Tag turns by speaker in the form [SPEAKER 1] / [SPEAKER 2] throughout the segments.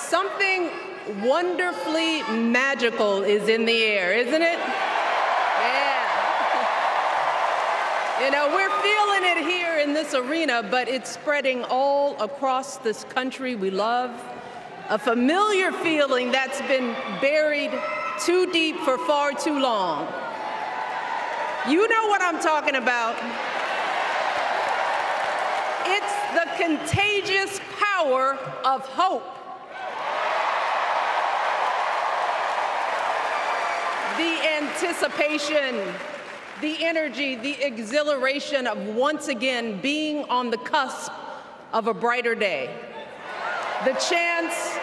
[SPEAKER 1] Something wonderfully magical is in the air, isn't it? Yeah. You know, we're feeling it here in this arena, but it's spreading all across this country we love. A familiar feeling that's been buried too deep for far too long. You know what I'm talking about. It's the contagious power of hope. The anticipation, the energy, the exhilaration of once again being on the cusp of a brighter day. The chance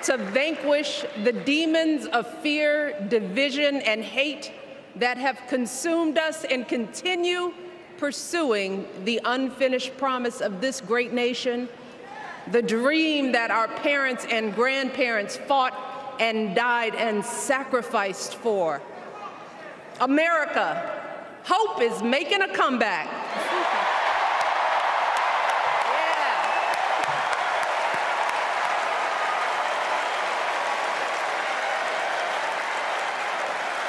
[SPEAKER 1] to vanquish the demons of fear, division, and hate that have consumed us and continue pursuing the unfinished promise of this great nation, the dream that our parents and grandparents fought and died and sacrificed for. America, hope is making a comeback.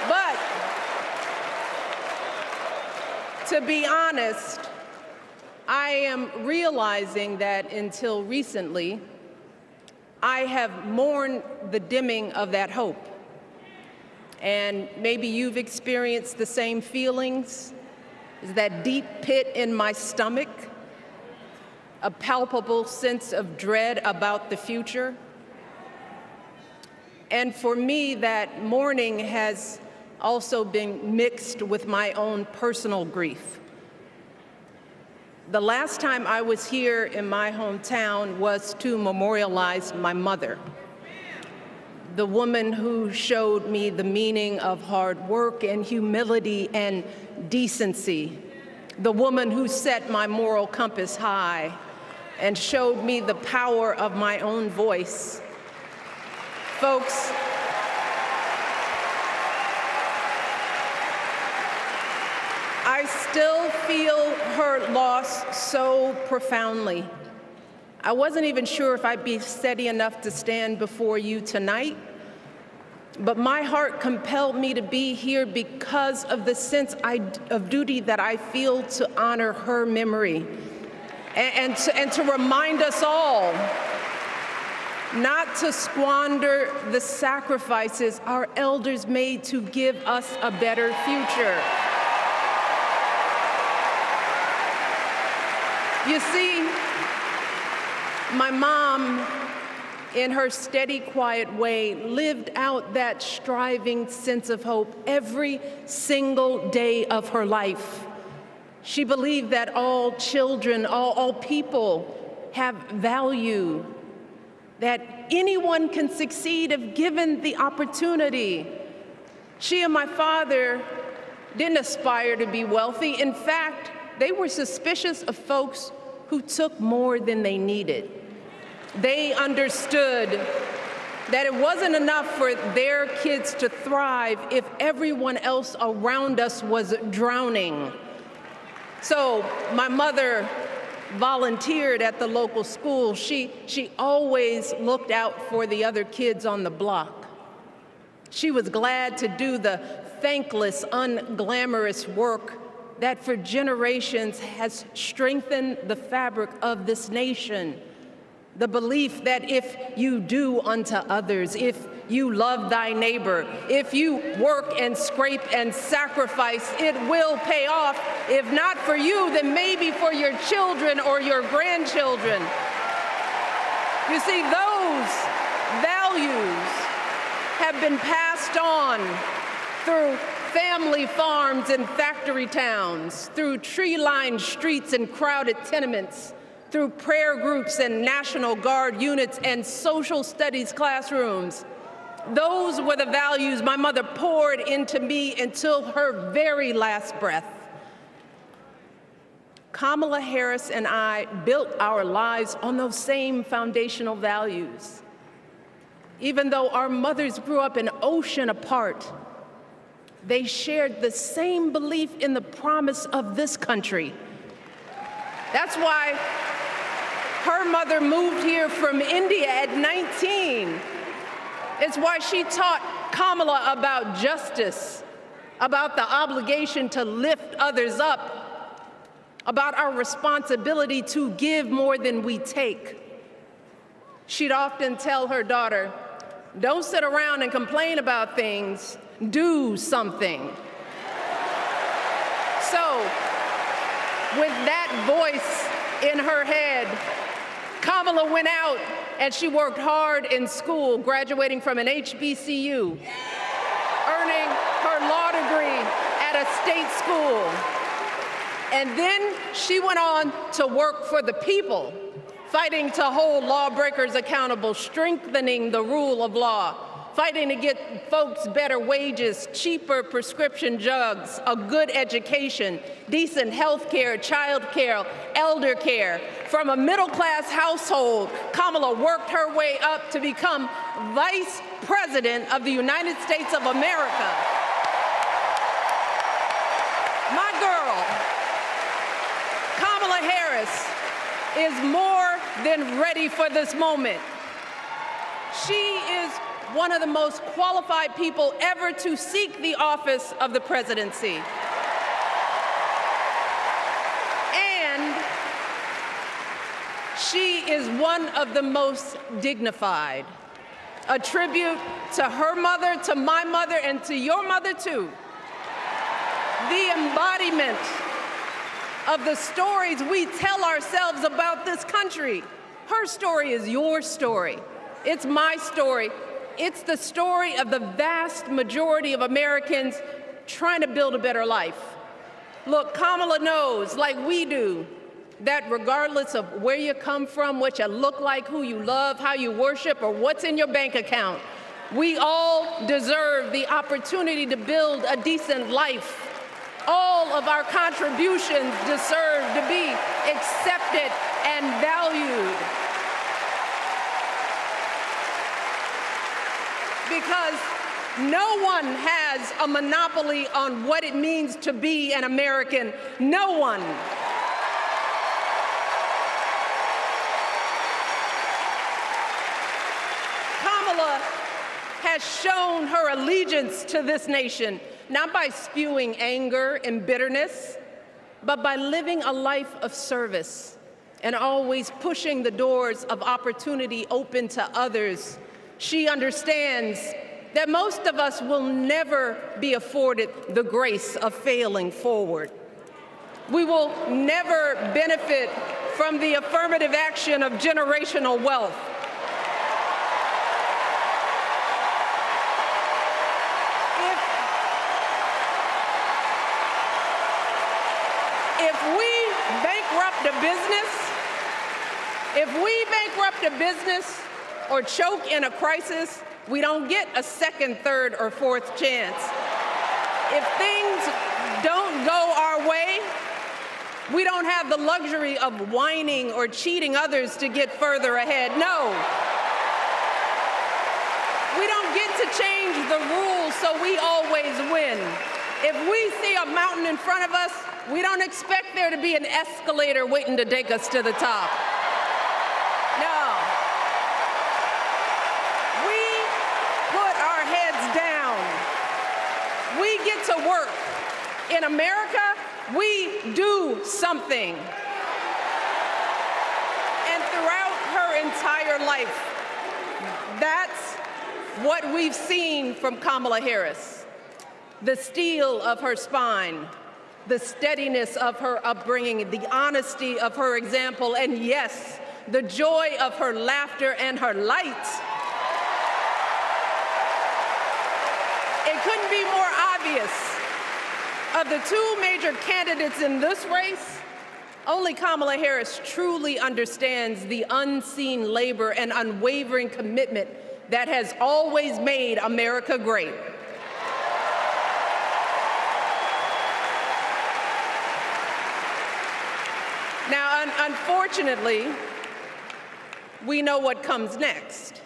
[SPEAKER 1] But to be honest, I am realizing that until recently, I have mourned the dimming of that hope. And maybe you've experienced the same feelings. Is that deep pit in my stomach, a palpable sense of dread about the future. And for me, that mourning has also been mixed with my own personal grief. The last time I was here in my hometown was to memorialize my mother, the woman who showed me the meaning of hard work and humility and decency, the woman who set my moral compass high and showed me the power of my own voice. Folks, I still feel her loss so profoundly. I wasn't even sure if I'd be steady enough to stand before you tonight, but my heart compelled me to be here because of the sense of duty that I feel to honor her memory and to remind us all not to squander the sacrifices our elders made to give us a better future. You see, my mom, in her steady, quiet way, lived out that striving sense of hope every single day of her life. She believed that all children, all people have value, that anyone can succeed if given the opportunity. She and my father didn't aspire to be wealthy. In fact, they were suspicious of folks who took more than they needed. They understood that it wasn't enough for their kids to thrive if everyone else around us was drowning. So my mother volunteered at the local school. She always looked out for the other kids on the block. She was glad to do the thankless, unglamorous work that for generations has strengthened the fabric of this nation. The belief that if you do unto others, if you love thy neighbor, if you work and scrape and sacrifice, it will pay off. If not for you, then maybe for your children or your grandchildren. You see, those values have been passed on through family farms and factory towns, through tree-lined streets and crowded tenements, through prayer groups and National Guard units and social studies classrooms. Those were the values my mother poured into me until her very last breath. Kamala Harris and I built our lives on those same foundational values. Even though our mothers grew up an ocean apart, they shared the same belief in the promise of this country. That's why Her mother moved here from India at 19. It's why she taught Kamala about justice, about the obligation to lift others up, about our responsibility to give more than we take. She'd often tell her daughter, "Don't sit around and complain about things, do something." So, with that voice in her head, Kamala went out and she worked hard in school, graduating from an HBCU, earning her law degree at a state school. And then she went on to work for the people, fighting to hold lawbreakers accountable, strengthening the rule of law, fighting to get folks better wages, cheaper prescription drugs, a good education, decent health care, child care, elder care. From a middle-class household, Kamala worked her way up to become Vice President of the United States of America. My girl, Kamala Harris, is more than ready for this moment. She is one of the most qualified people ever to seek the office of the presidency. And she is one of the most dignified. A tribute to her mother, to my mother, and to your mother too. The embodiment of the stories we tell ourselves about this country. Her story is your story. It's my story. It's the story of the vast majority of Americans trying to build a better life. Look, Kamala knows, like we do, that regardless of where you come from, what you look like, who you love, how you worship, or what's in your bank account, we all deserve the opportunity to build a decent life. All of our contributions deserve to be accepted and valued. Because no one has a monopoly on what it means to be an American. No one. Kamala has shown her allegiance to this nation, not by spewing anger and bitterness, but by living a life of service and always pushing the doors of opportunity open to others. She understands that most of us will never be afforded the grace of failing forward. We will never benefit from the affirmative action of generational wealth. If we bankrupt a business or choke in a crisis, we don't get a second, third, or fourth chance. If things don't go our way, we don't have the luxury of whining or cheating others to get further ahead. No. We don't get to change the rules so we always win. If we see a mountain in front of us, we don't expect there to be an escalator waiting to take us to the top. No. We put our heads down. We get to work. In America, we do something. And throughout her entire life, that's what we've seen from Kamala Harris. The steel of her spine, the steadiness of her upbringing, the honesty of her example, and yes, the joy of her laughter and her light. It couldn't be more obvious. Of the two major candidates in this race, only Kamala Harris truly understands the unseen labor and unwavering commitment that has always made America great. Now, unfortunately, we know what comes next.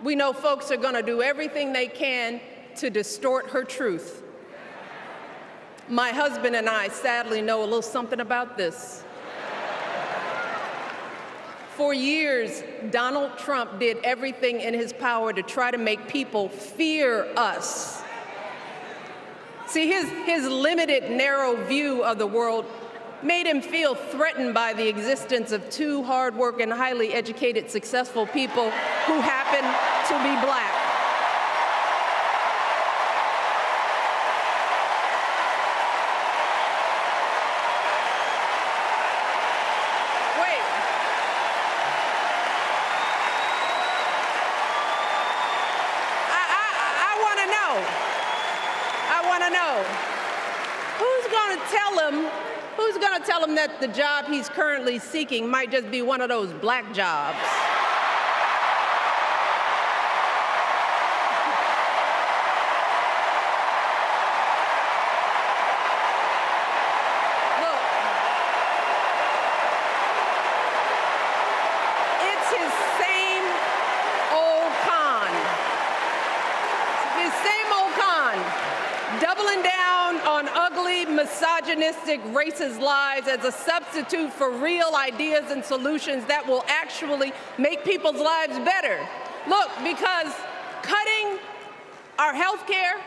[SPEAKER 1] We know folks are going to do everything they can to distort her truth. My husband and I sadly know a little something about this. For years, Donald Trump did everything in his power to try to make people fear us. See, his limited, narrow view of the world made him feel threatened by the existence of two hard-working, highly educated, successful people who happen to be black. Who's going to tell him that the job he's currently seeking might just be one of those black jobs? Look, it's his same old con. His same old con. Doubling down on ugly, misogynistic, racist lies as a substitute for real ideas and solutions that will actually make people's lives better. Look, because cutting our health care,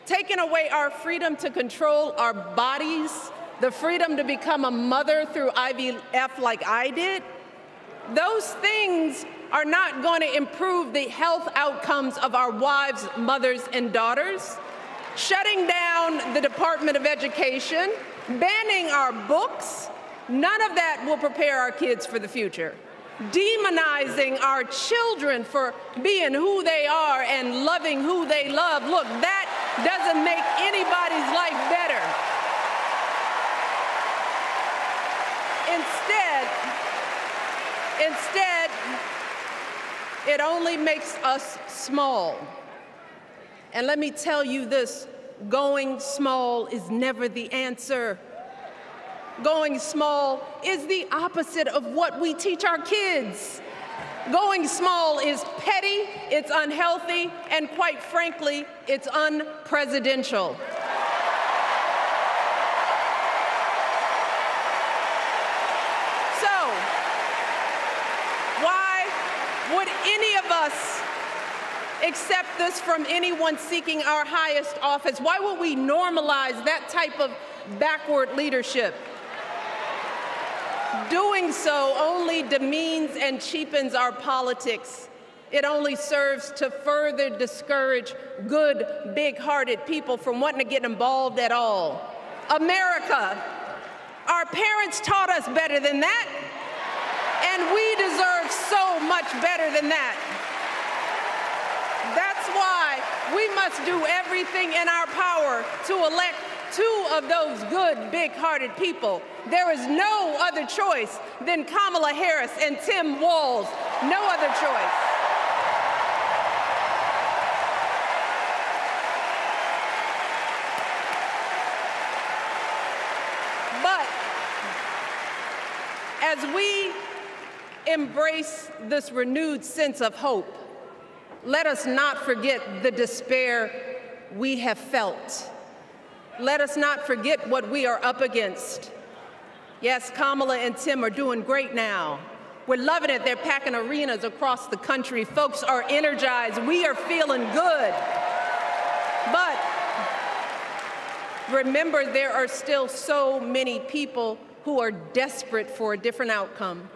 [SPEAKER 1] taking away our freedom to control our bodies, the freedom to become a mother through IVF like I did, those things are not going to improve the health outcomes of our wives, mothers, and daughters. Shutting down the Department of Education, banning our books, none of that will prepare our kids for the future. Demonizing our children for being who they are and loving who they love, look, that doesn't make anybody's life better. Instead, it only makes us small. And let me tell you this, going small is never the answer. Going small is the opposite of what we teach our kids. Going small is petty, it's unhealthy, and quite frankly, it's unpresidential. So, why would any of us accept this from anyone seeking our highest office? Why would we normalize that type of backward leadership? Doing so only demeans and cheapens our politics. It only serves to further discourage good, big-hearted people from wanting to get involved at all. America, our parents taught us better than that, and we deserve so much better than that. That's why we must do everything in our power to elect two of those good, big-hearted people. There is no other choice than Kamala Harris and Tim Walz. No other choice. But as we embrace this renewed sense of hope, let us not forget the despair we have felt. Let us not forget what we are up against. Yes, Kamala and Tim are doing great now. We're loving it. They're packing arenas across the country. Folks are energized. We are feeling good. But remember, there are still so many people who are desperate for a different outcome,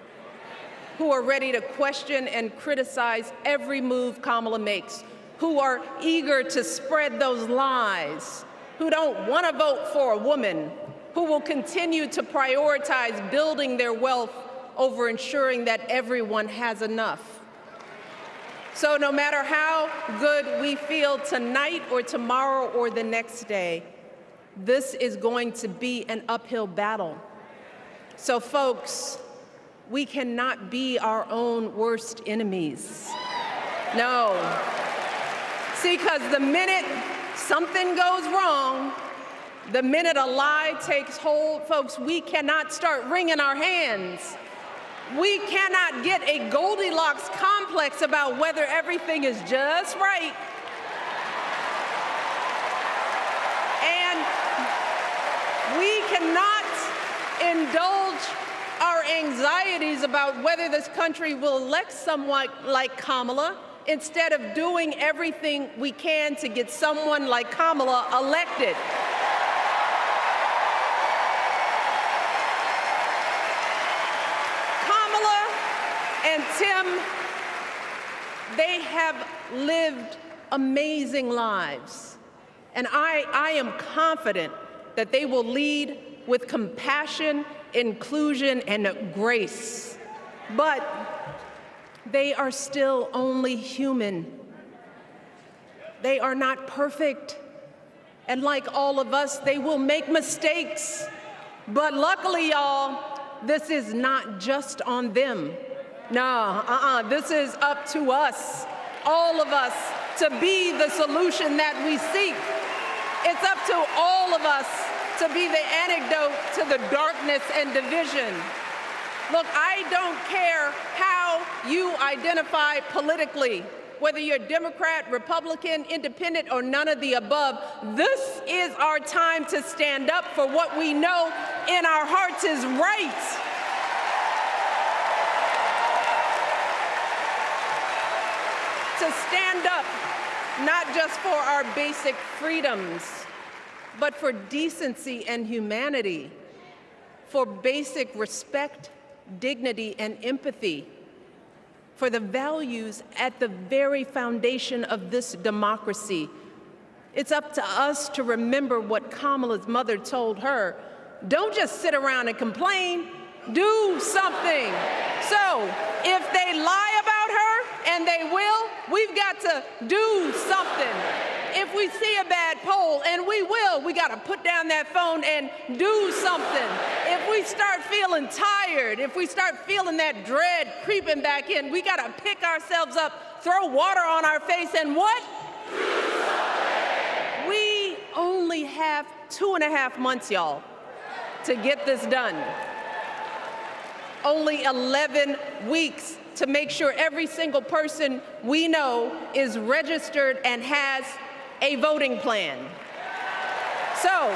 [SPEAKER 1] who are ready to question and criticize every move Kamala makes, who are eager to spread those lies, who don't want to vote for a woman, who will continue to prioritize building their wealth over ensuring that everyone has enough. So no matter how good we feel tonight or tomorrow or the next day, this is going to be an uphill battle. So folks, we cannot be our own worst enemies. No. See, because the minute something goes wrong, the minute a lie takes hold, folks, we cannot start wringing our hands. We cannot get a Goldilocks complex about whether everything is just right. And we cannot indulge our our anxieties about whether this country will elect someone like Kamala instead of doing everything we can to get someone like Kamala elected. Kamala and Tim, they have lived amazing lives, and I am confident that they will lead with compassion, inclusion, and grace. But they are still only human. They are not perfect. And like all of us, they will make mistakes. But luckily, y'all, this is not just on them. No, this is up to us, all of us, to be the solution that we seek. It's up to all of us to be the antidote to the darkness and division. Look, I don't care how you identify politically, whether you're Democrat, Republican, Independent, or none of the above. This is our time to stand up for what we know in our hearts is right. To stand up, not just for our basic freedoms, but for decency and humanity, for basic respect, dignity, and empathy, for the values at the very foundation of this democracy. It's up to us to remember what Kamala's mother told her. Don't just sit around and complain, do something. So if they lie about her, and they will, we've got to do something. If we see a bad poll, and we will, we got to put down that phone and do something. If we start feeling tired, if we start feeling that dread creeping back in, we got to pick ourselves up, throw water on our face, and what? We only have 2.5 months, y'all, to get this done. Only 11 weeks to make sure every single person we know is registered and has a voting plan. So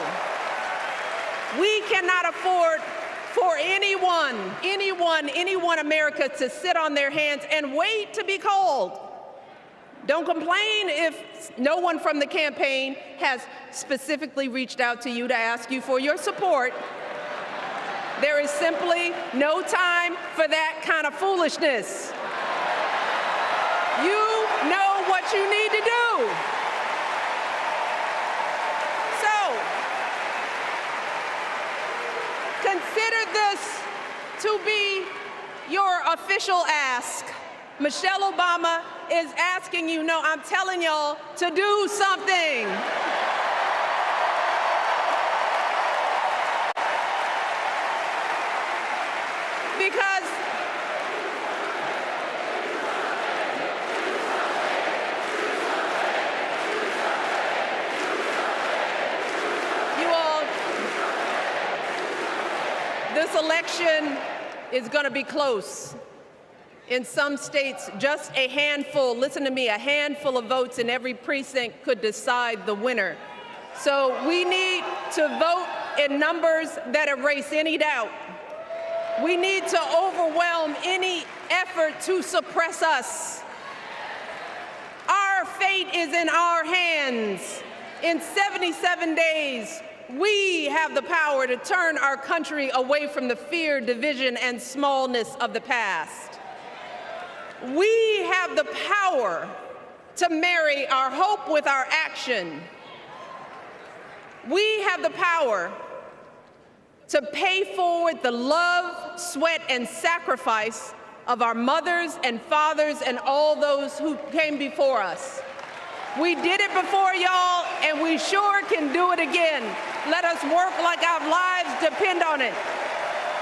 [SPEAKER 1] we cannot afford for anyone America to sit on their hands and wait to be called. Don't complain if no one from the campaign has specifically reached out to you to ask you for your support. There is simply no time for that kind of foolishness. You know what you need to do. So, consider this to be your official ask. Michelle Obama is asking you, no, I'm telling y'all to do something. Because you all, this election is going to be close. In some states, just a handful, listen to me, a handful of votes in every precinct could decide the winner. So we need to vote in numbers that erase any doubt. We need to overwhelm any effort to suppress us. Our fate is in our hands. In 77 days, we have the power to turn our country away from the fear, division, and smallness of the past. We have the power to marry our hope with our action. We have the power to pay forward the love, sweat, and sacrifice of our mothers and fathers and all those who came before us. We did it before, y'all, and we sure can do it again. Let us work like our lives depend on it.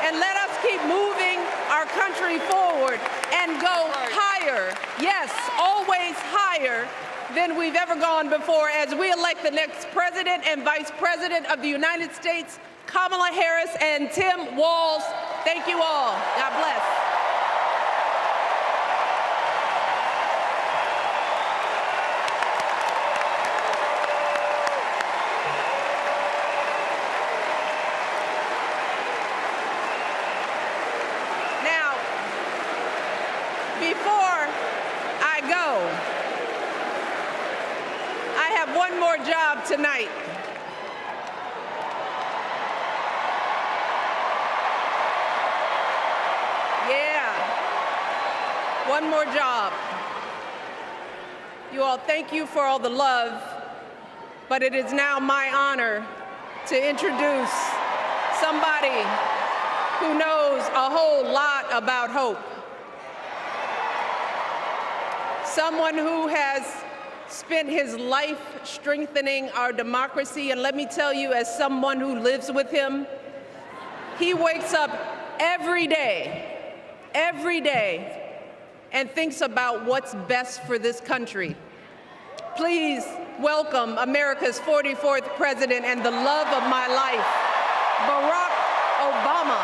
[SPEAKER 1] And let us keep moving our country forward and go higher, yes, always higher than we've ever gone before as we elect the next President and Vice President of the United States, Kamala Harris and Tim Walz. Thank you all. God bless. before I go, I have one more job tonight. Yeah, one more job. You all, thank you for all the love, but it is now my honor to introduce somebody who knows a whole lot about hope. Someone who has spent his life strengthening our democracy, and let me tell you, as someone who lives with him, he wakes up every day, and thinks about what's best for this country. Please welcome America's 44th president and the love of my life, Barack Obama.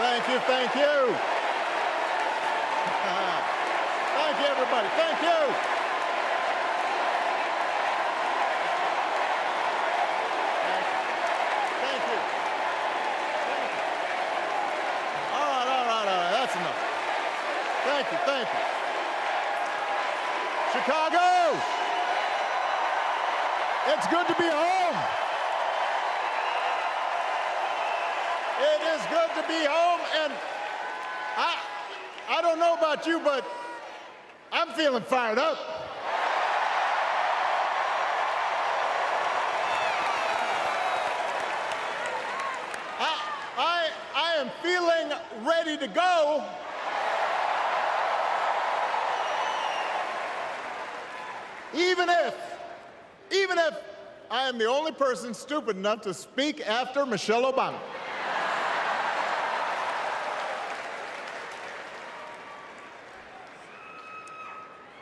[SPEAKER 2] Thank you. Thank you, everybody. Thank you. Thank you. All right. That's enough. Thank you. Chicago, it's good to be home. It is good to be home, and I don't know about you, but I'm feeling fired up. I am feeling ready to go. Even if I am the only person stupid enough to speak after Michelle Obama.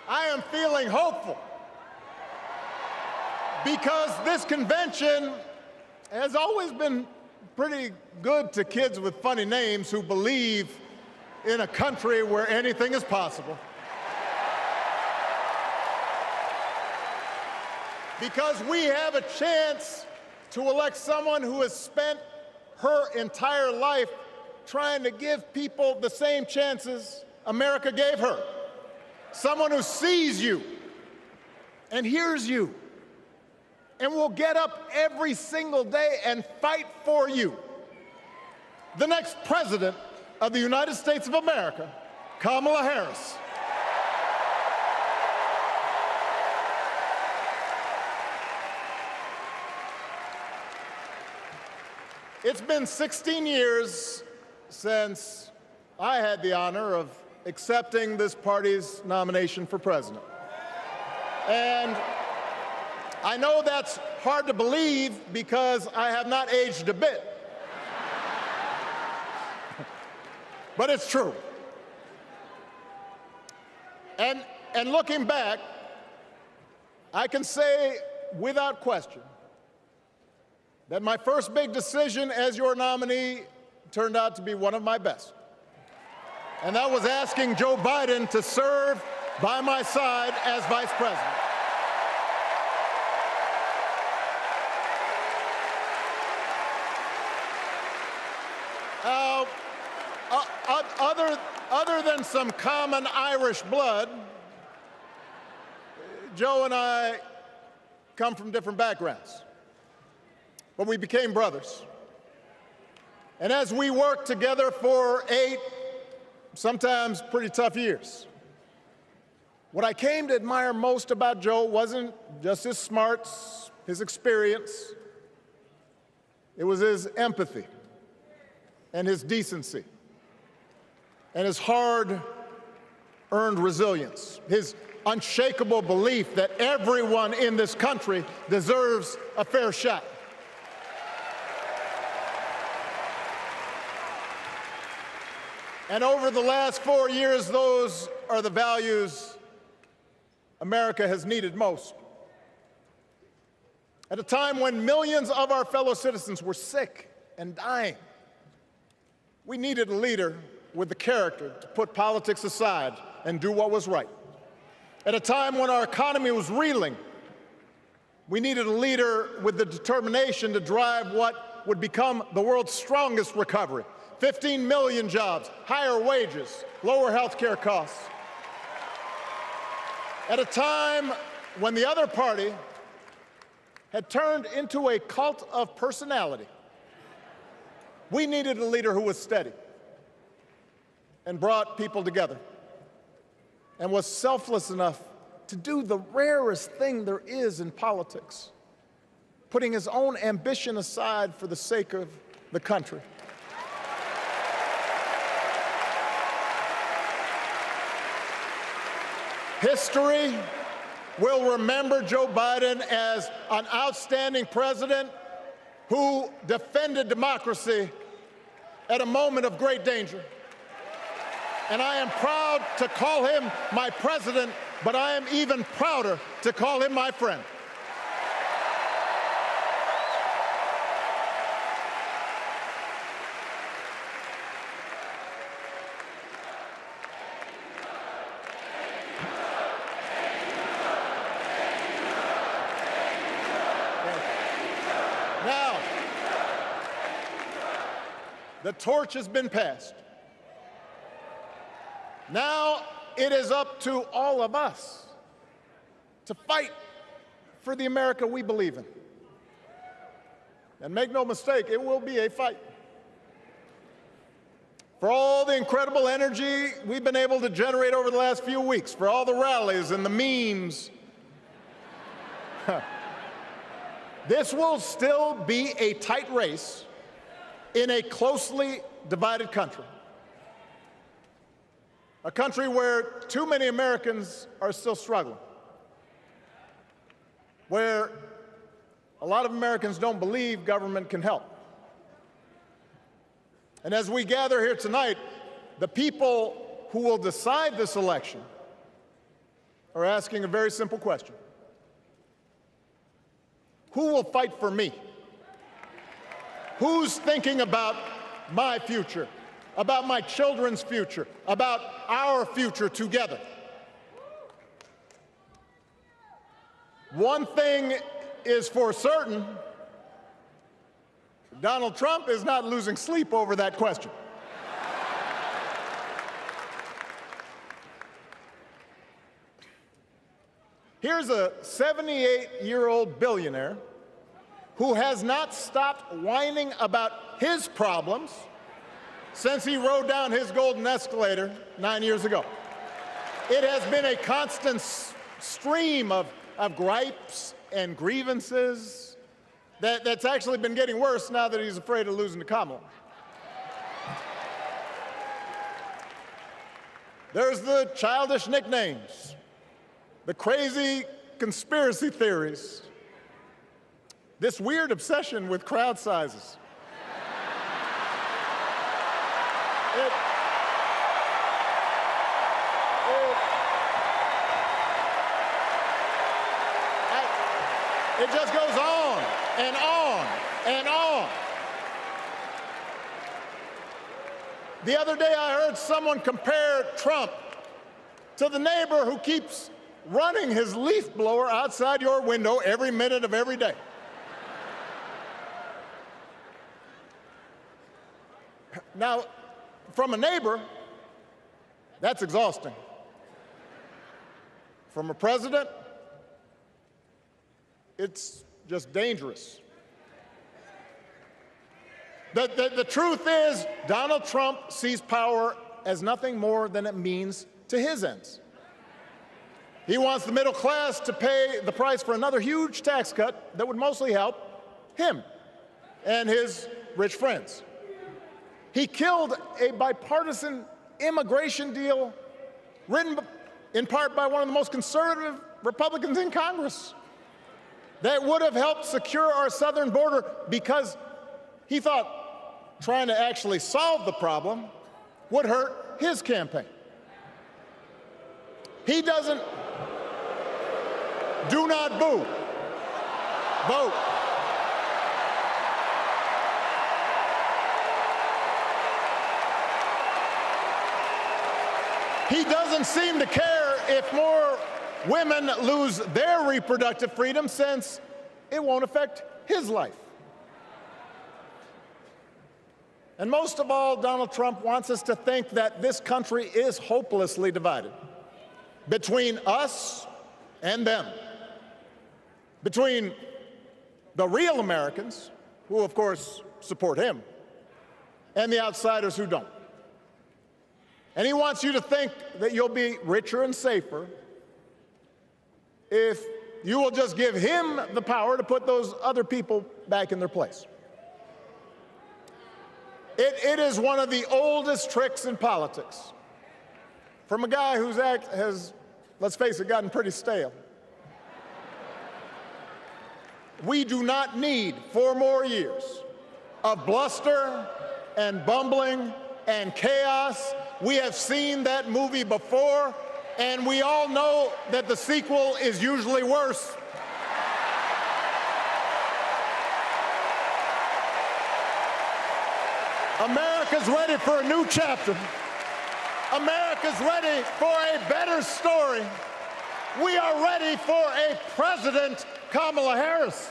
[SPEAKER 2] I am feeling hopeful because this convention has always been pretty good to kids with funny names who believe in a country where anything is possible. Because we have a chance to elect someone who has spent her entire life trying to give people the same chances America gave her. Someone who sees you and hears you and will get up every single day and fight for you. The next president of the United States of America, Kamala Harris. It's been 16 years since I had the honor of accepting this party's nomination for president. And I know that's hard to believe because I have not aged a bit. But it's true. And looking back, I can say without question that my first big decision as your nominee turned out to be one of my best. And that was asking Joe Biden to serve by my side as vice president. Other than some common Irish blood, Joe and I come from different backgrounds, but we became brothers. And as we worked together for 8, sometimes pretty tough years, What I came to admire most about Joe wasn't just his smarts, his experience. It was his empathy and his decency and his hard-earned resilience, his unshakable belief that everyone in this country deserves a fair shot. And over the last 4 years, those are the values America has needed most. At a time when millions of our fellow citizens were sick and dying, we needed a leader with the character to put politics aside and do what was right. At a time when our economy was reeling, we needed a leader with the determination to drive what would become the world's strongest recovery. 15 million jobs, higher wages, lower health care costs. At a time when the other party had turned into a cult of personality, we needed a leader who was steady and brought people together and was selfless enough to do the rarest thing there is in politics, putting his own ambition aside for the sake of the country. History will remember Joe Biden as an outstanding president who defended democracy at a moment of great danger. And I am proud to call him my president, but I am even prouder to call him my friend. Now, the torch has been passed. Now it is up to all of us to fight for the America we believe in. And make no mistake, it will be a fight. For all the incredible energy we've been able to generate over the last few weeks, for all the rallies and the memes, this will still be a tight race in a closely divided country. A country where too many Americans are still struggling, where a lot of Americans don't believe government can help. And as we gather here tonight, the people who will decide this election are asking a very simple question. Who will fight for me? Who's thinking about my future, about my children's future, about our future together? One thing is for certain, Donald Trump is not losing sleep over that question. Here's a 78-year-old billionaire who has not stopped whining about his problems since he rode down his golden escalator 9 years ago. It has been a constant stream of gripes and grievances that's actually been getting worse now that he's afraid of losing to Kamala. There's the childish nicknames, the crazy conspiracy theories, this weird obsession with crowd sizes. It just goes on and on and on. The other day I heard someone compare Trump to the neighbor who keeps running his leaf blower outside your window every minute of every day. Now, from a neighbor, that's exhausting. From a president, it's just dangerous. The truth is, Donald Trump sees power as nothing more than it means to his ends. He wants the middle class to pay the price for another huge tax cut that would mostly help him and his rich friends. He killed a bipartisan immigration deal written in part by one of the most conservative Republicans in Congress that would have helped secure our southern border, because he thought trying to actually solve the problem would hurt his campaign. He doesn't. Do not boo. Vote. He doesn't seem to care if more women lose their reproductive freedom, since it won't affect his life. And most of all, Donald Trump wants us to think that this country is hopelessly divided between us and them, between the real Americans, who of course support him, and the outsiders who don't. And he wants you to think that you'll be richer and safer if you will just give him the power to put those other people back in their place. It is one of the oldest tricks in politics, from a guy whose act has, let's face it, gotten pretty stale. We do not need 4 more years of bluster and bumbling and chaos. We have seen that movie before, and we all know that the sequel is usually worse. America's ready for a new chapter. America's ready for a better story. We are ready for a President Kamala Harris.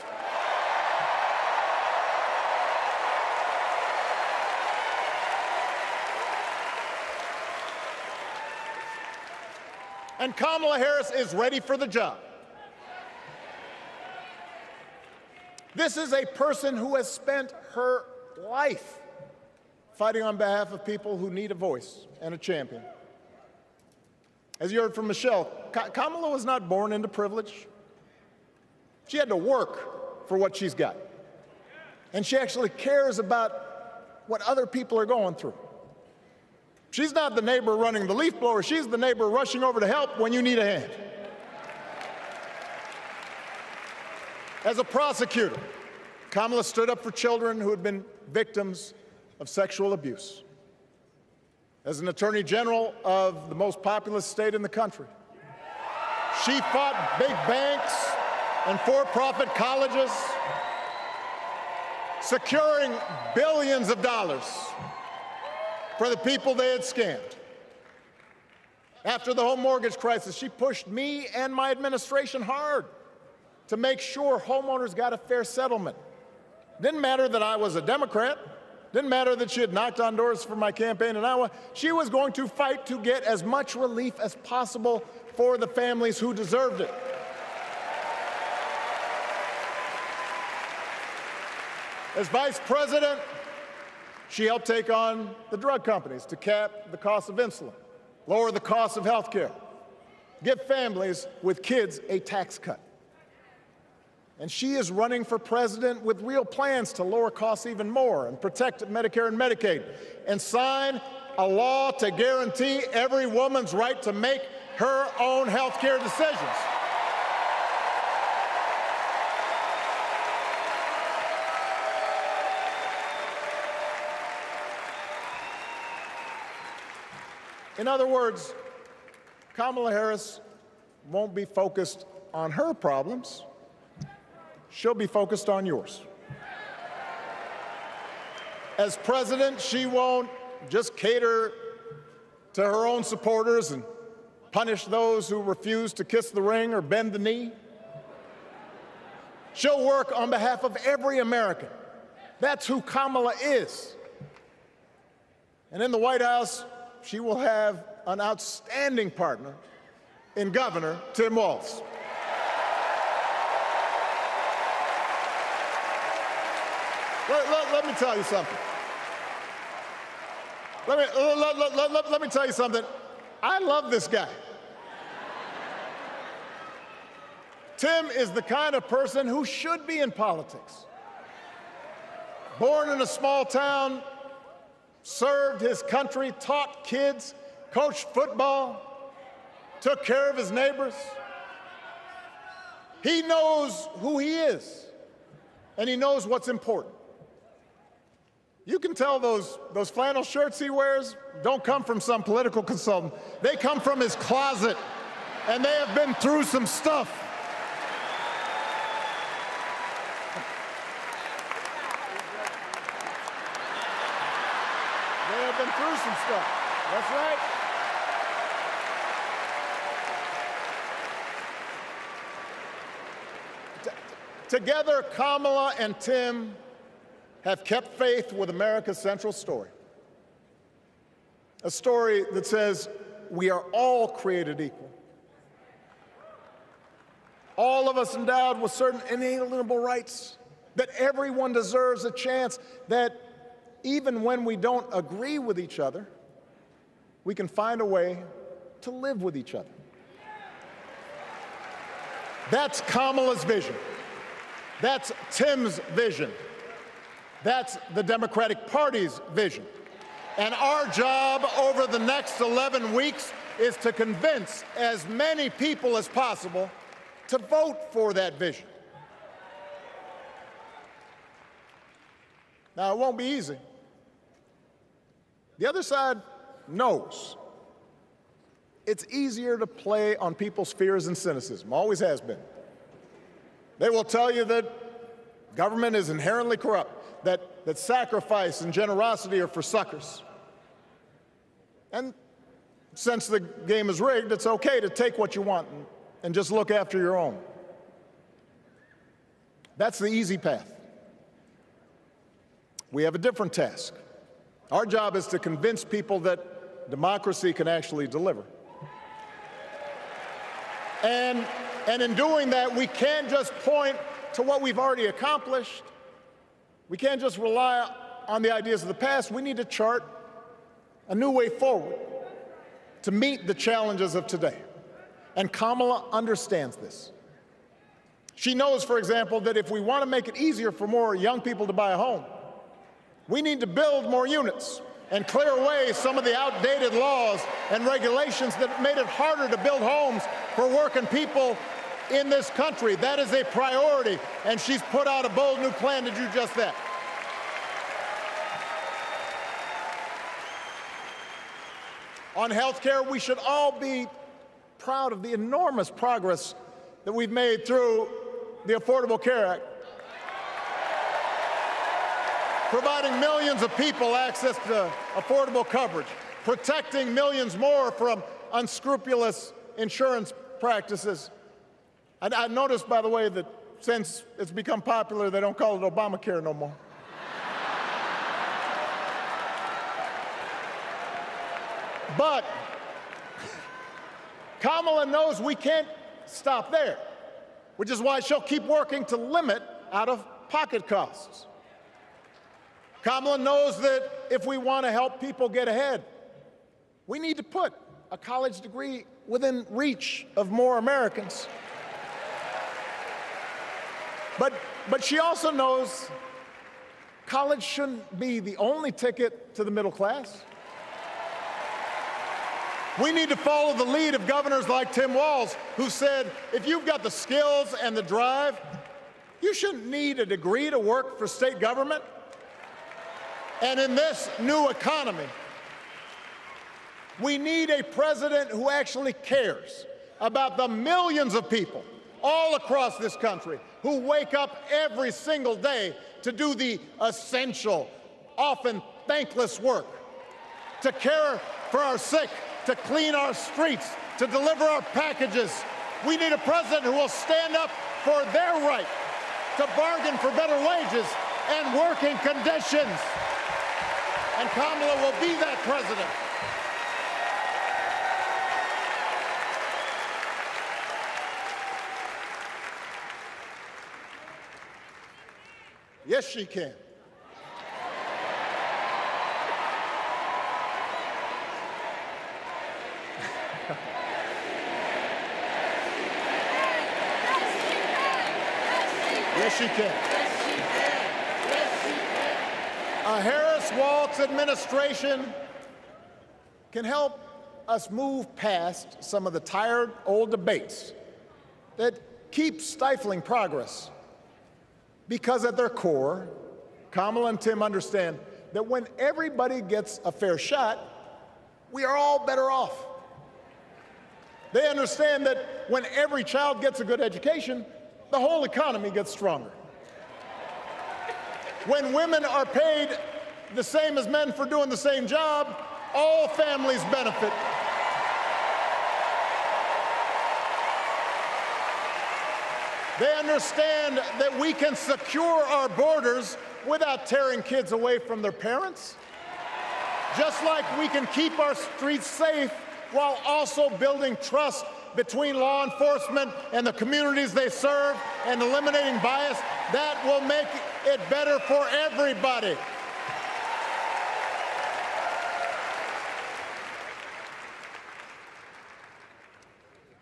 [SPEAKER 2] And Kamala Harris is ready for the job. This is a person who has spent her life fighting on behalf of people who need a voice and a champion. As you heard from Michelle, Kamala was not born into privilege. She had to work for what she's got. And she actually cares about what other people are going through. She's not the neighbor running the leaf blower. She's the neighbor rushing over to help when you need a hand. As a prosecutor, Kamala stood up for children who had been victims of sexual abuse. As an attorney general of the most populous state in the country, she fought big banks and for-profit colleges, securing billions of dollars for the people they had scammed. After the home mortgage crisis, she pushed me and my administration hard to make sure homeowners got a fair settlement. Didn't matter that I was a Democrat. Didn't matter that she had knocked on doors for my campaign in Iowa. She was going to fight to get as much relief as possible for the families who deserved it. As vice president, she helped take on the drug companies to cap the cost of insulin, lower the cost of health care, give families with kids a tax cut. And she is running for president with real plans to lower costs even more and protect Medicare and Medicaid, and sign a law to guarantee every woman's right to make her own health care decisions. In other words, Kamala Harris won't be focused on her problems. She'll be focused on yours. As president, she won't just cater to her own supporters and punish those who refuse to kiss the ring or bend the knee. She'll work on behalf of every American. That's who Kamala is. And in the White House, she will have an outstanding partner in Governor Tim Walz. Let me tell you something. Let me tell you something. I love this guy. Tim is the kind of person who should be in politics. Born in a small town, served his country, taught kids, coached football, took care of his neighbors. He knows who he is, and he knows what's important. You can tell those flannel shirts he wears don't come from some political consultant. They come from his closet, and they have been through some stuff. They have been through some stuff. That's right. Together, Kamala and Tim have kept faith with America's central story. A story that says we are all created equal. All of us endowed with certain inalienable rights, that everyone deserves a chance, that even when we don't agree with each other, we can find a way to live with each other. That's Kamala's vision. That's Tim's vision. That's the Democratic Party's vision. And our job over the next 11 weeks is to convince as many people as possible to vote for that vision. Now, it won't be easy. The other side knows it's easier to play on people's fears and cynicism, always has been. They will tell you that government is inherently corrupt, that sacrifice and generosity are for suckers. And since the game is rigged, it's okay to take what you want and just look after your own. That's the easy path. We have a different task. Our job is to convince people that democracy can actually deliver. And in doing that, we can't just point to what we've already accomplished. We can't just rely on the ideas of the past. We need to chart a new way forward to meet the challenges of today. And Kamala understands this. She knows, for example, that if we want to make it easier for more young people to buy a home, we need to build more units and clear away some of the outdated laws and regulations that made it harder to build homes for working people in this country. That is a priority, and she's put out a bold new plan to do just that. On health care, we should all be proud of the enormous progress that we've made through the Affordable Care Act, providing millions of people access to affordable coverage, protecting millions more from unscrupulous insurance practices. I noticed, by the way, that since it's become popular, they don't call it Obamacare no more. But Kamala knows we can't stop there, which is why she'll keep working to limit out-of-pocket costs. Kamala knows that if we want to help people get ahead, we need to put a college degree within reach of more Americans. But she also knows college shouldn't be the only ticket to the middle class. We need to follow the lead of governors like Tim Walz, who said, if you've got the skills and the drive, you shouldn't need a degree to work for state government. And in this new economy, we need a president who actually cares about the millions of people all across this country who wake up every single day to do the essential, often thankless work, to care for our sick, to clean our streets, to deliver our packages. We need a president who will stand up for their right to bargain for better wages and working conditions. And Kamala will be that president. Yes, she can. Yes, she can. A Harris-Walz administration can help us move past some of the tired old debates that keep stifling progress, because at their core, Kamala and Tim understand that when everybody gets a fair shot, we are all better off. They understand that when every child gets a good education, the whole economy gets stronger. When women are paid the same as men for doing the same job, all families benefit. They understand that we can secure our borders without tearing kids away from their parents, just like we can keep our streets safe while also building trust between law enforcement and the communities they serve and eliminating bias. That will make it better for everybody.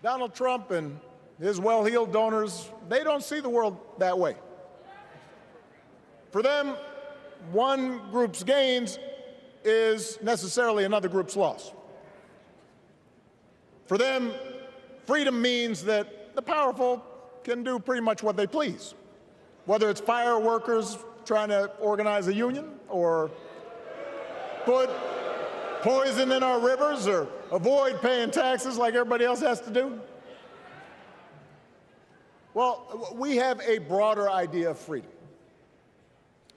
[SPEAKER 2] Donald Trump and his well-heeled donors, they don't see the world that way. For them, one group's gains is necessarily another group's loss. For them, freedom means that the powerful can do pretty much what they please, whether it's fire workers trying to organize a union, or put poison in our rivers, or avoid paying taxes like everybody else has to do. Well, we have a broader idea of freedom.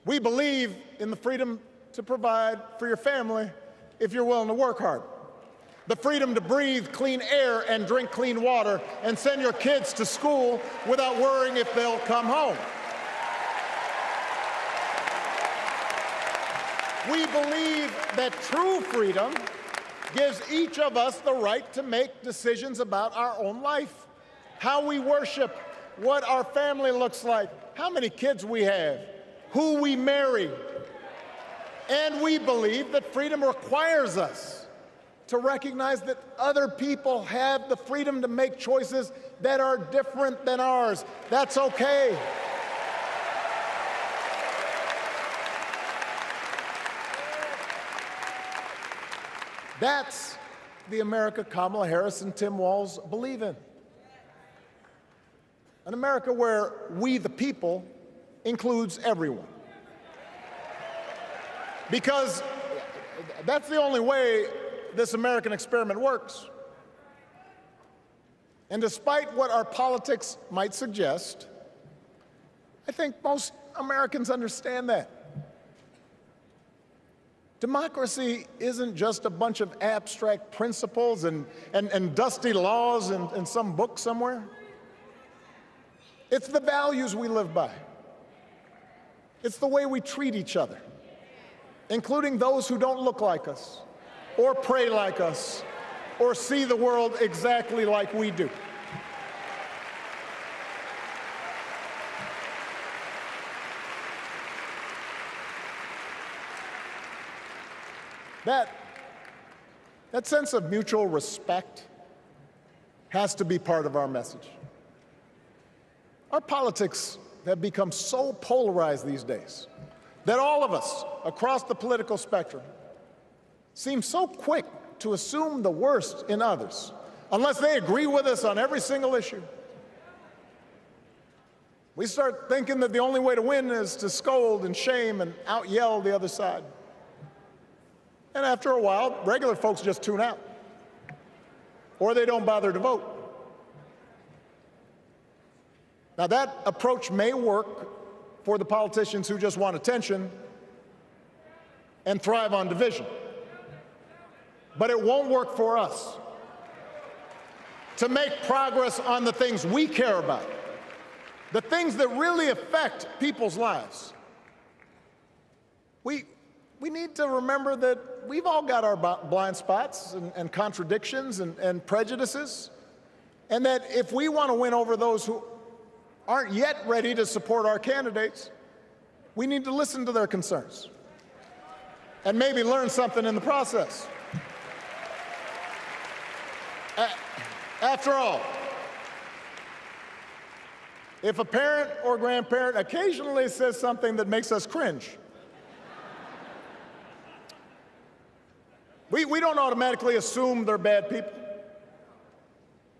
[SPEAKER 2] We believe in the freedom to provide for your family if you're willing to work hard. The freedom to breathe clean air and drink clean water and send your kids to school without worrying if they'll come home. We believe that true freedom gives each of us the right to make decisions about our own life, how we worship, what our family looks like, how many kids we have, who we marry. And we believe that freedom requires us to recognize that other people have the freedom to make choices that are different than ours. That's okay. That's the America Kamala Harris and Tim Walz believe in. An America where we, the people, includes everyone. Because that's the only way this American experiment works. And despite what our politics might suggest, I think most Americans understand that. Democracy isn't just a bunch of abstract principles and dusty laws in some book somewhere. It's the values we live by. It's the way we treat each other, including those who don't look like us, or pray like us, or see the world exactly like we do. That sense of mutual respect has to be part of our message. Our politics have become so polarized these days that all of us across the political spectrum seem so quick to assume the worst in others, unless they agree with us on every single issue. We start thinking that the only way to win is to scold and shame and out-yell the other side. And after a while, regular folks just tune out, or they don't bother to vote. Now, that approach may work for the politicians who just want attention and thrive on division, but it won't work for us. To make progress on the things we care about, the things that really affect people's lives, we need to remember that we've all got our blind spots and contradictions and prejudices, and that if we want to win over those who aren't yet ready to support our candidates, we need to listen to their concerns and maybe learn something in the process. After all, if a parent or grandparent occasionally says something that makes us cringe. We don't automatically assume they're bad people.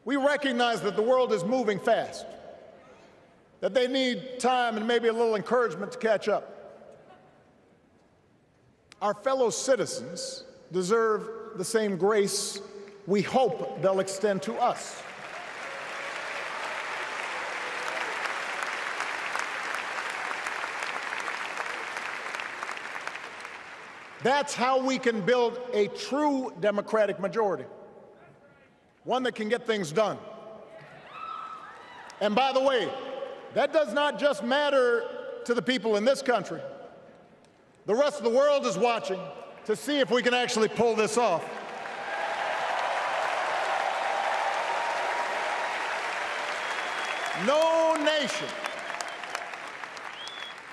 [SPEAKER 2] We recognize that the world is moving fast, that they need time and maybe a little encouragement to catch up. Our fellow citizens deserve the same grace we hope they'll extend to us. That's how we can build a true democratic majority, one that can get things done. And by the way, that does not just matter to the people in this country. The rest of the world is watching to see if we can actually pull this off. No nation,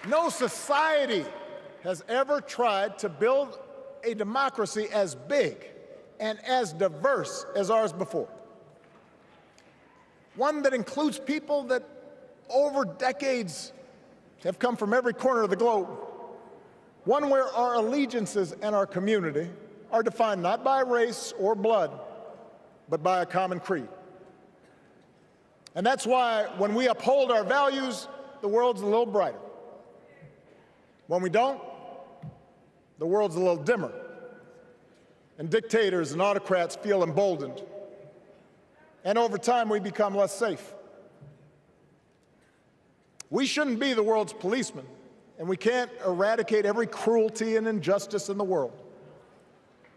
[SPEAKER 2] no society has ever tried to build a democracy as big and as diverse as ours before. One that includes people that over decades have come from every corner of the globe. One where our allegiances and our community are defined not by race or blood, but by a common creed. And that's why when we uphold our values, the world's a little brighter. When we don't, the world's a little dimmer, and dictators and autocrats feel emboldened. And over time, we become less safe. We shouldn't be the world's policemen, and we can't eradicate every cruelty and injustice in the world.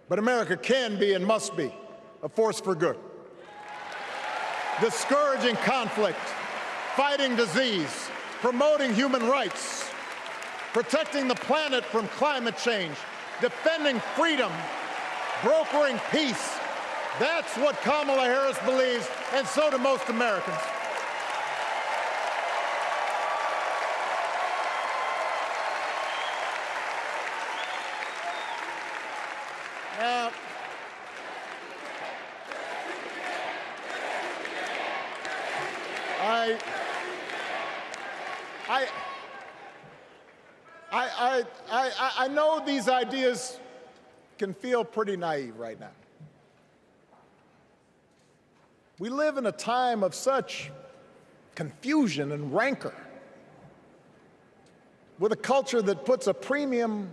[SPEAKER 2] But America can be and must be a force for good, discouraging conflict, fighting disease, promoting human rights, protecting the planet from climate change, defending freedom, brokering peace. That's what Kamala Harris believes, and so do most Americans. Now, I know these ideas can feel pretty naive right now. We live in a time of such confusion and rancor, with a culture that puts a premium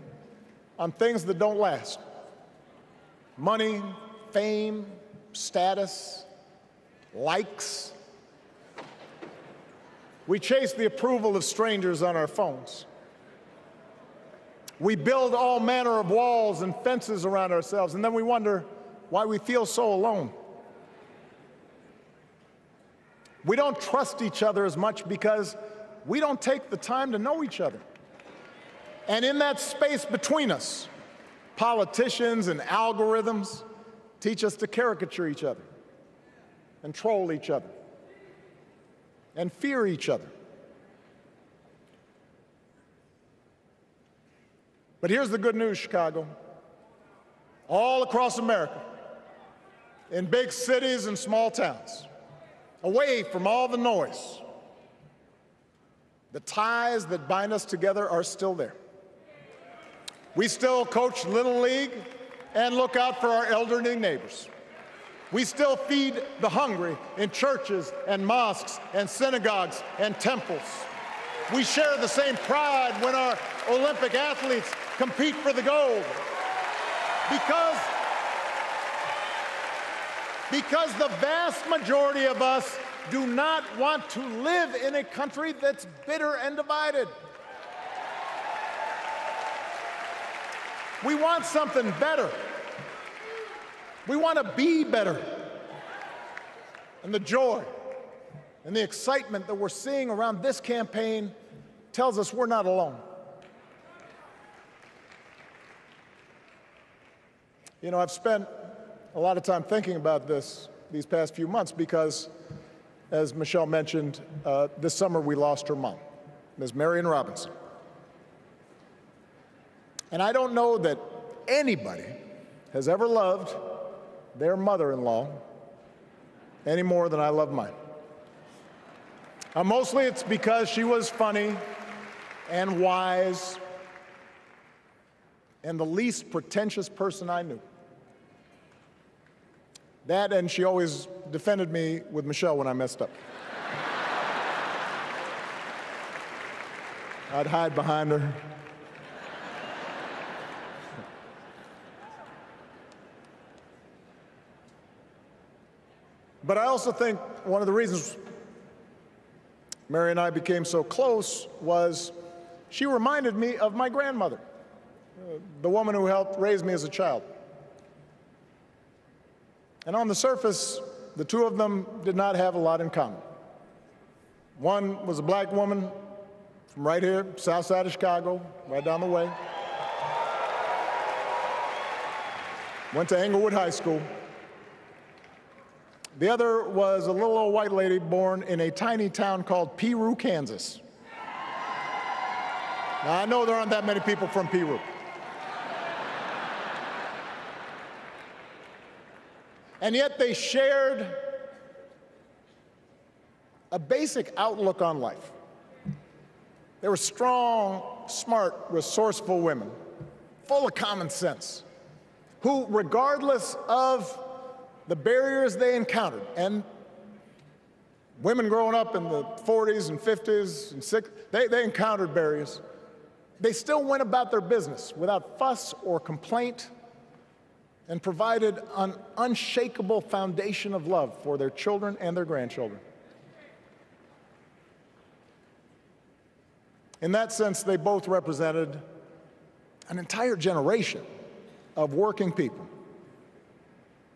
[SPEAKER 2] on things that don't last. Money, fame, status, likes. We chase the approval of strangers on our phones. We build all manner of walls and fences around ourselves, and then we wonder why we feel so alone. We don't trust each other as much because we don't take the time to know each other. And in that space between us, politicians and algorithms teach us to caricature each other and troll each other and fear each other. But here's the good news, Chicago. All across America, in big cities and small towns, away from all the noise, the ties that bind us together are still there. We still coach Little League and look out for our elderly neighbors. We still feed the hungry in churches and mosques and synagogues and temples. We share the same pride when our Olympic athletes compete for the gold. Because the vast majority of us do not want to live in a country that's bitter and divided. We want something better. We want to be better. And the joy and the excitement that we're seeing around this campaign tells us we're not alone. You know, I've spent a lot of time thinking about these past few months because, as Michelle mentioned, this summer we lost her mom, Ms. Marion Robinson. And I don't know that anybody has ever loved their mother-in-law any more than I love mine. Mostly it's because she was funny and wise and the least pretentious person I knew. That, and she always defended me with Michelle when I messed up. I'd hide behind her. But I also think one of the reasons Mary and I became so close was she reminded me of my grandmother, the woman who helped raise me as a child. And on the surface, the two of them did not have a lot in common. One was a black woman from right here, south side of Chicago, right down the way. Went to Englewood High School. The other was a little old white lady born in a tiny town called Peru, Kansas. Now, I know there aren't that many people from Peru. And yet they shared a basic outlook on life. They were strong, smart, resourceful women, full of common sense, who, regardless of the barriers they encountered, and women growing up in the 40s and 50s and 60s, they encountered barriers. They still went about their business without fuss or complaint and provided an unshakable foundation of love for their children and their grandchildren. In that sense, they both represented an entire generation of working people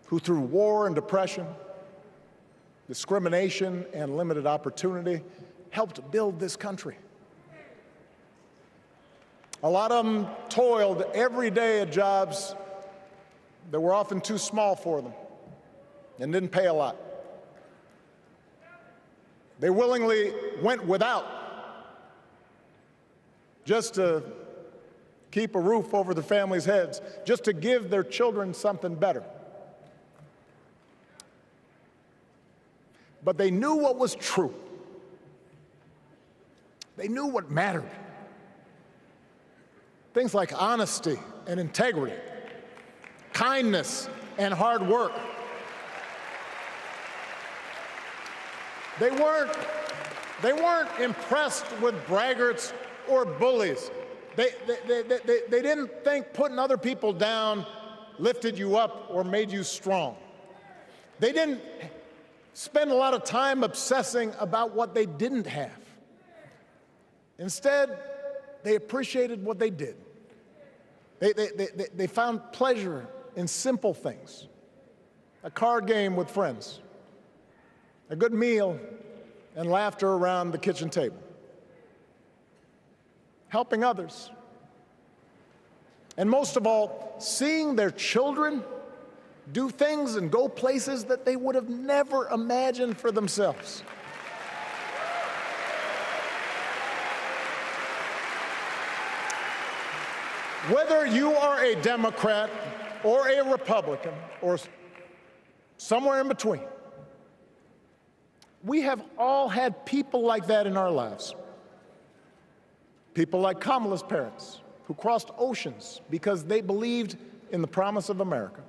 [SPEAKER 2] who, through war and depression, discrimination and limited opportunity, helped build this country. A lot of them toiled every day at jobs that were often too small for them and didn't pay a lot. They willingly went without just to keep a roof over their families' heads, just to give their children something better. But they knew what was true. They knew what mattered. Things like honesty and integrity, kindness and hard work. They weren't impressed with braggarts or bullies. They didn't think putting other people down lifted you up or made you strong. They didn't spend a lot of time obsessing about what they didn't have. Instead, they appreciated what they did. They found pleasure in simple things: a card game with friends, a good meal, and laughter around the kitchen table, helping others, and most of all, seeing their children do things and go places that they would have never imagined for themselves. Whether you are a Democrat or a Republican or somewhere in between, we have all had people like that in our lives. People like Kamala's parents, who crossed oceans because they believed in the promise of America.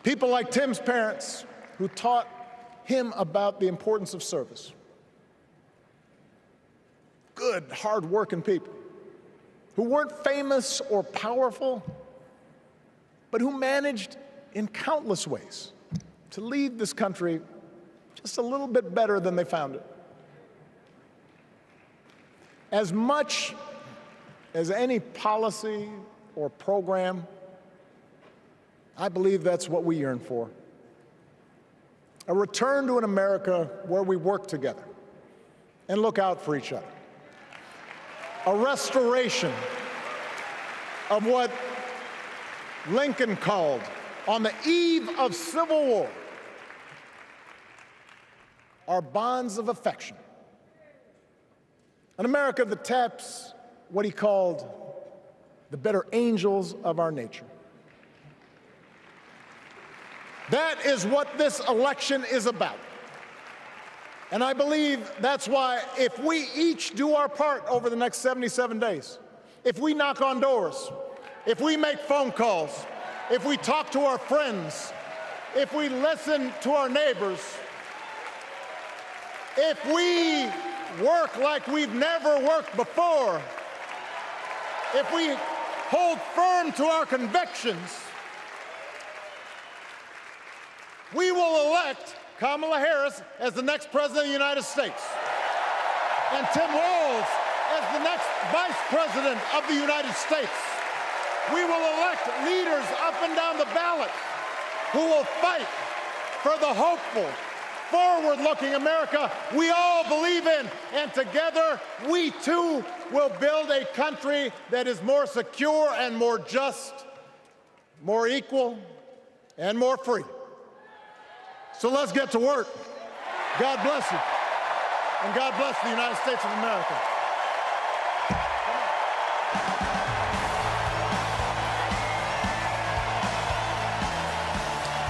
[SPEAKER 2] People like Tim's parents, who taught him about the importance of service. Good, hard-working people who weren't famous or powerful, but who managed in countless ways to leave this country just a little bit better than they found it. As much as any policy or program, I believe that's what we yearn for. A return to an America where we work together and look out for each other. A restoration of what Lincoln called, on the eve of Civil War, our bonds of affection. An America that taps what he called the better angels of our nature. That is what this election is about. And I believe that's why if we each do our part over the next 77 days, if we knock on doors, if we make phone calls, if we talk to our friends, if we listen to our neighbors, if we work like we've never worked before, if we hold firm to our convictions, we will elect Kamala Harris as the next President of the United States, and Tim Walz as the next Vice President of the United States. We will elect leaders up and down the ballot who will fight for the hopeful, forward-looking America we all believe in, and together we too will build a country that is more secure and more just, more equal, and more free. So let's get to work. God bless you, and God bless the United States of America.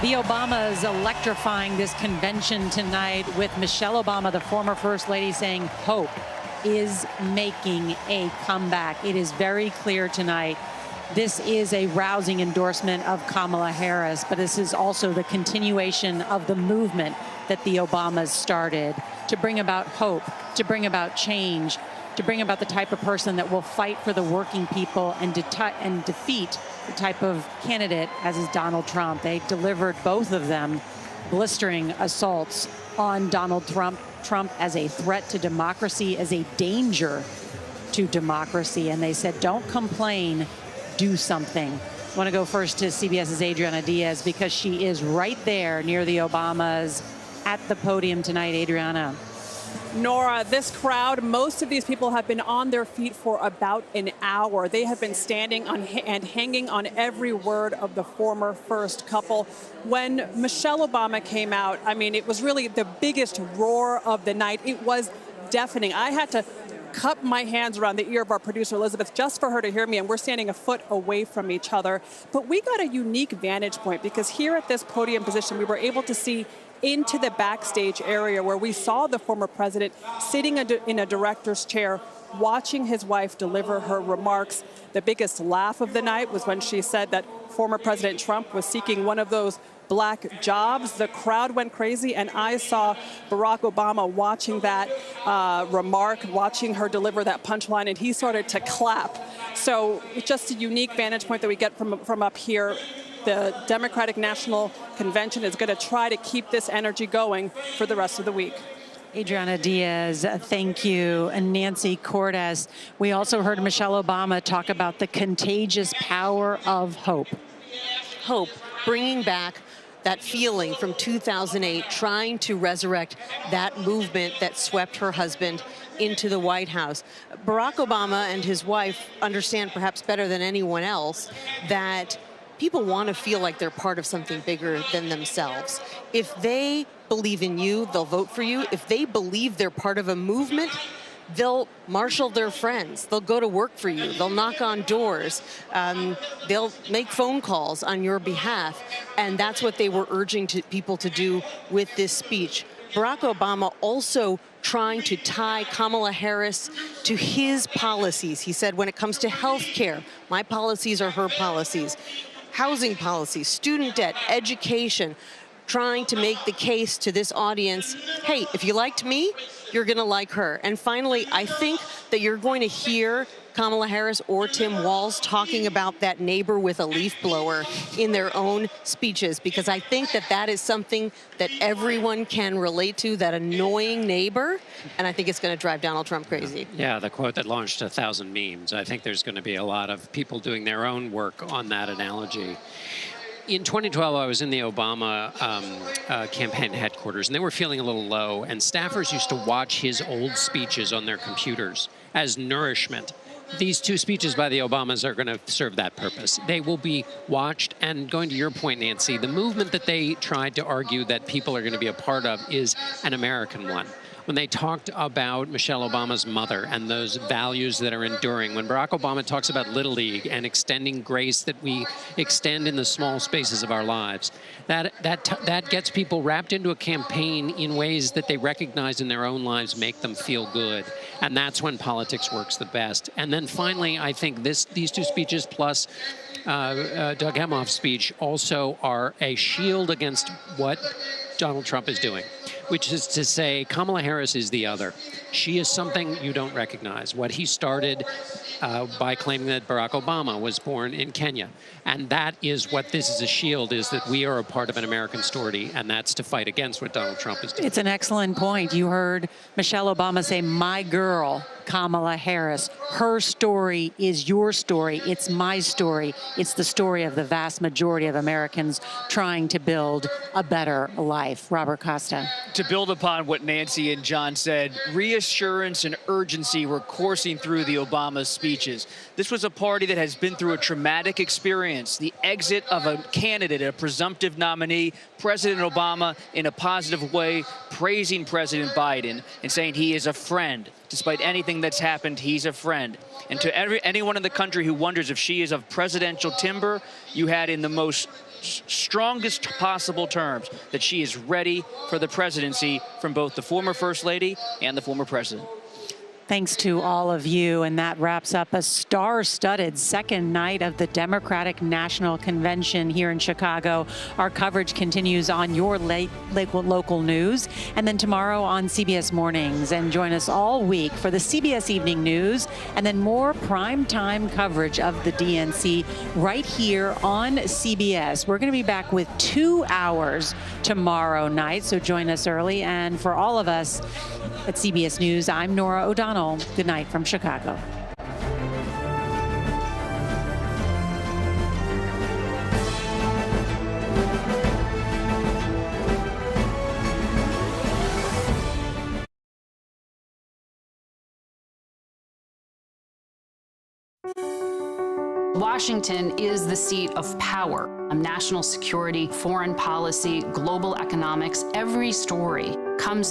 [SPEAKER 3] The Obamas electrifying this convention tonight with Michelle Obama, the former First Lady, saying hope is making a comeback. It is very clear tonight. This is a rousing endorsement of Kamala Harris, but this is also the continuation of the movement that the Obamas started to bring about hope, to bring about change, to bring about the type of person that will fight for the working people and defeat the type of candidate as is Donald Trump. They delivered, both of them, blistering assaults on Donald Trump as a threat to democracy, as a danger to democracy. And they said, don't complain, do something. I want to go first to CBS's Adriana Diaz because she is right there near the Obamas at the podium tonight. Adriana.
[SPEAKER 4] Nora, this crowd, most of these people have been on their feet for about an hour. They have been standing on and hanging on every word of the former first couple. When Michelle Obama came out, I mean, it was really the biggest roar of the night. It was deafening. I had to cup my hands around the ear of our producer, Elizabeth, just for her to hear me, and we're standing a foot away from each other. But we got a unique vantage point because here at this podium position, we were able to see into the backstage area where we saw the former president sitting in a director's chair, watching his wife deliver her remarks. The biggest laugh of the night was when she said that former President Trump was seeking one of those black jobs. The crowd went crazy, and I saw Barack Obama watching that remark, watching her deliver that punchline, and he started to clap. So it's just a unique vantage point that we get from up here. The Democratic National Convention is going to try to keep this energy going for the rest of the week.
[SPEAKER 3] Adriana Diaz, thank you. And Nancy Cordes, we also heard Michelle Obama talk about the contagious power of hope.
[SPEAKER 5] Hope, bringing back that feeling from 2008, trying to resurrect that movement that swept her husband into the White House. Barack Obama and his wife understand perhaps better than anyone else that people want to feel like they're part of something bigger than themselves. If they believe in you, they'll vote for you. If they believe they're part of a movement, they'll marshal their friends. They'll go to work for you. They'll knock on doors. They'll make phone calls on your behalf. And that's what they were urging people to do with this speech. Barack Obama also trying to tie Kamala Harris to his policies. He said, when it comes to health care, my policies are her policies. Housing policies, student debt, education, trying to make the case to this audience, hey, if you liked me, you're going to like her. And finally, I think that you're going to hear Kamala Harris or Tim Walz talking about that neighbor with a leaf blower in their own speeches, because I think that that is something that everyone can relate to, that annoying neighbor, and I think it's going to drive Donald Trump crazy.
[SPEAKER 6] Yeah, the quote that launched 1,000 memes. I think there's going to be a lot of people doing their own work on that analogy. In 2012, I was in the Obama campaign headquarters, and they were feeling a little low, and staffers used to watch his old speeches on their computers as nourishment. These two speeches by the Obamas are going to serve that purpose. They will be watched, and going to your point, Nancy, the movement that they tried to argue that people are going to be a part of is an American one. when they talked about Michelle Obama's mother and those values that are enduring. When Barack Obama talks about Little League and extending grace that we extend in the small spaces of our lives, that gets people wrapped into a campaign in ways that they recognize in their own lives make them feel good. And that's when politics works the best. And then finally, I think these two speeches plus Doug Emhoff's speech also are a shield against what Donald Trump is doing, which is to say Kamala Harris is the other. She is something you don't recognize. What he started by claiming that Barack Obama was born in Kenya. And that is what this is a shield, is that we are a part of an American story, and that's to fight against what Donald Trump is doing.
[SPEAKER 3] It's an excellent point. You heard Michelle Obama say, my girl, Kamala Harris. Her story is your story. It's my story. It's the story of the vast majority of Americans trying to build a better life. Robert Costa.
[SPEAKER 7] To build upon what Nancy and John said, reassurance and urgency were coursing through the Obama speeches. This was a party that has been through a traumatic experience. The exit of a candidate, a presumptive nominee, President Obama, in a positive way, praising President Biden and saying he is a friend. Despite anything that's happened, he's a friend. And to anyone in the country who wonders if she is of presidential timber, you had in the most strongest possible terms that she is ready for the presidency from both the former First Lady and the former president.
[SPEAKER 3] Thanks to all of you, and that wraps up a star-studded second night of the Democratic National Convention here in Chicago. Our coverage continues on your local news, and then tomorrow on CBS Mornings. And join us all week for the CBS Evening News, and then more primetime coverage of the DNC right here on CBS. We're going to be back with 2 hours tomorrow night, so join us early. And for all of us at CBS News, I'm Nora O'Donnell. Good night from Chicago.
[SPEAKER 8] Washington is the seat of power. National security, foreign policy, global economics, every story comes